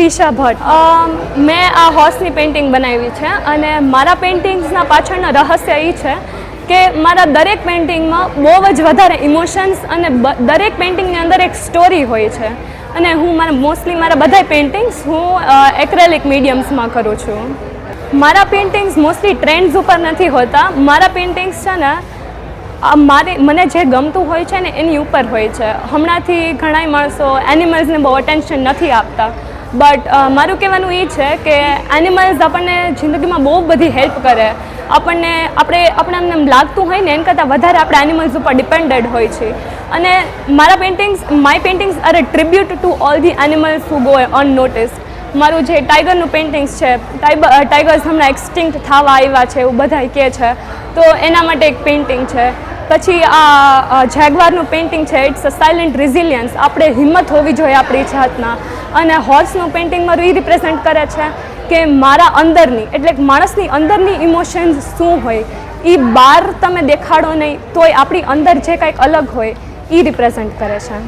ત્રિષા ભટ્ટ. મેં આ હોર્સની પેઇન્ટિંગ બનાવી છે અને મારા પેઇન્ટિંગ્સના પાછળના રહસ્ય એ છે કે મારા દરેક પેઇન્ટિંગમાં બહુ જ વધારે ઇમોશન્સ અને દરેક પેઇન્ટિંગની અંદર એક સ્ટોરી હોય છે. અને હું મોસ્ટલી મારા બધા પેઇન્ટિંગ્સ હું એક્રેલિક મીડિયમ્સમાં કરું છું. મારા પેઇન્ટિંગ્સ મોસ્ટલી ટ્રેન્ડ્સ ઉપર નથી હોતા. મારા પેઇન્ટિંગ્સ છે ને મને જે ગમતું હોય છે ને એની ઉપર હોય છે. હમણાંથી ઘણા માણસો એનિમલ્સને બહુ અટેન્શન નથી આપતા, બટ મારું કહેવાનું એ છે કે એનિમલ્સ આપણને જિંદગીમાં બહુ બધી હેલ્પ કરે. આપણે એમ લાગતું હોય ને એના કરતાં વધારે આપણે એનિમલ્સ ઉપર ડિપેન્ડેડ હોય છે. અને my paintings are a tribute to all the animals who go unnoticed. મારું જે ટાઈગરનું પેઇન્ટિંગ્સ છે, ટાઈગર્સ હમણાં એક્સટિંક્ટ થવા આવ્યા છે એવું બધા કહે છે, તો એના માટે એક પેઇન્ટિંગ છે. પછી આ જેગવારનું પેઇન્ટિંગ છે, ઇટ્સ અ સાયલન્ટ રિઝિલિયન્સ. આપણે હિંમત હોવી જોઈએ આપણી જાતના. અને હોર્સનું પેઇન્ટિંગ મારું એ રિપ્રેઝેન્ટ કરે છે કે મારા અંદરની, એટલે માણસની અંદરની ઇમોશન્સ શું હોય એ બહાર તમે દેખાડો નહીં તોય આપણી અંદર જે કંઈક અલગ હોય એ રિપ્રેઝેન્ટ કરે છે.